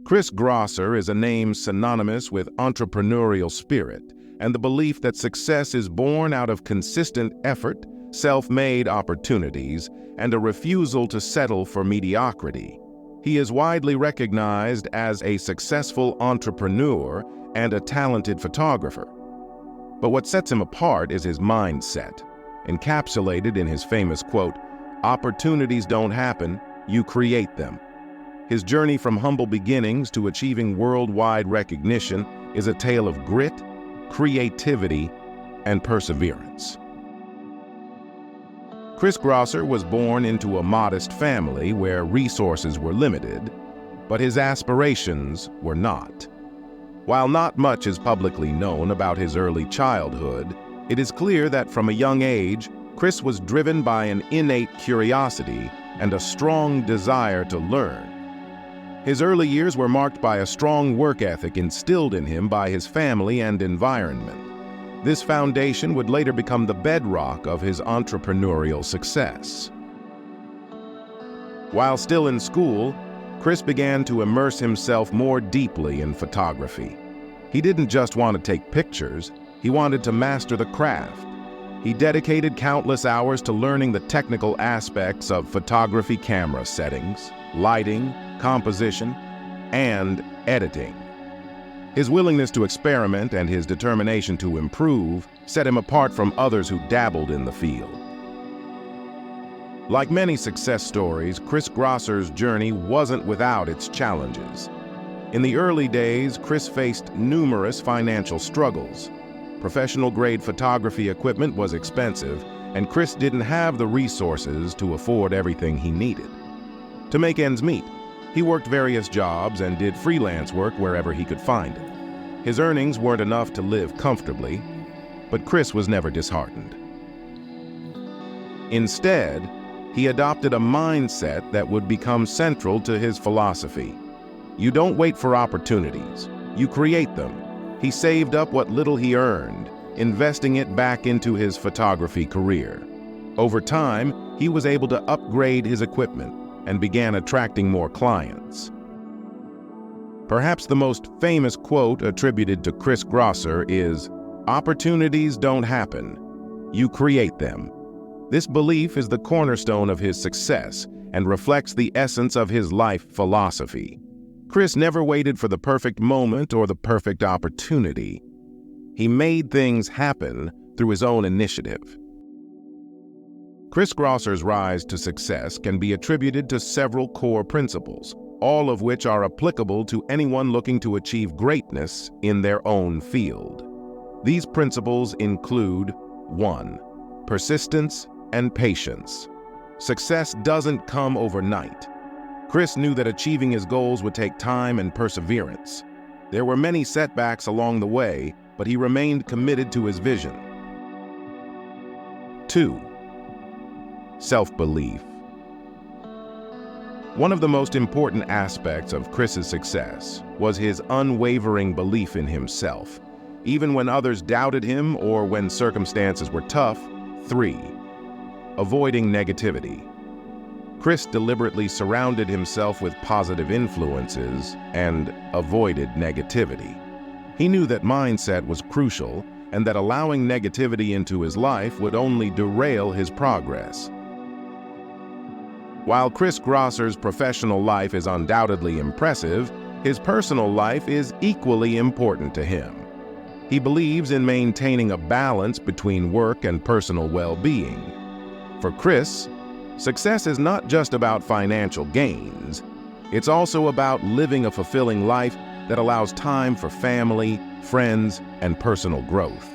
Chris Grosser is a name synonymous with entrepreneurial spirit and the belief that success is born out of consistent effort, self-made opportunities, and a refusal to settle for mediocrity. He is widely recognized as a successful entrepreneur and a talented photographer. But what sets him apart is his mindset, encapsulated in his famous quote, "Opportunities don't happen, you create them." His journey from humble beginnings to achieving worldwide recognition is a tale of grit, creativity, and perseverance. Chris Grosser was born into a modest family where resources were limited, but his aspirations were not. While not much is publicly known about his early childhood, it is clear that from a young age, Chris was driven by an innate curiosity and a strong desire to learn. His early years were marked by a strong work ethic instilled in him by his family and environment. This foundation would later become the bedrock of his entrepreneurial success. While still in school, Chris began to immerse himself more deeply in photography. He didn't just want to take pictures, he wanted to master the craft. He dedicated countless hours to learning the technical aspects of photography camera settings, lighting, composition, and editing. His willingness to experiment and his determination to improve set him apart from others who dabbled in the field. Like many success stories, Chris Grosser's journey wasn't without its challenges. In the early days, Chris faced numerous financial struggles. Professional-grade photography equipment was expensive, and Chris didn't have the resources to afford everything he needed. To make ends meet, he worked various jobs and did freelance work wherever he could find it. His earnings weren't enough to live comfortably, but Chris was never disheartened. Instead, he adopted a mindset that would become central to his philosophy. You don't wait for opportunities, you create them. He saved up what little he earned, investing it back into his photography career. Over time, he was able to upgrade his equipment and began attracting more clients. Perhaps the most famous quote attributed to Chris Grosser is, "Opportunities don't happen, you create them." This belief is the cornerstone of his success and reflects the essence of his life philosophy. Chris never waited for the perfect moment or the perfect opportunity. He made things happen through his own initiative. Chris Grosser's rise to success can be attributed to several core principles, all of which are applicable to anyone looking to achieve greatness in their own field. These principles include 1. Persistence and patience. Success doesn't come overnight. Chris knew that achieving his goals would take time and perseverance. There were many setbacks along the way, but he remained committed to his vision. 2. Self-belief. One of the most important aspects of Chris's success was his unwavering belief in himself, even when others doubted him or when circumstances were tough. 3. Avoiding negativity. Chris deliberately surrounded himself with positive influences and avoided negativity. He knew that mindset was crucial and that allowing negativity into his life would only derail his progress. While Chris Grosser's professional life is undoubtedly impressive, his personal life is equally important to him. He believes in maintaining a balance between work and personal well-being. For Chris, success is not just about financial gains. It's also about living a fulfilling life that allows time for family, friends, and personal growth.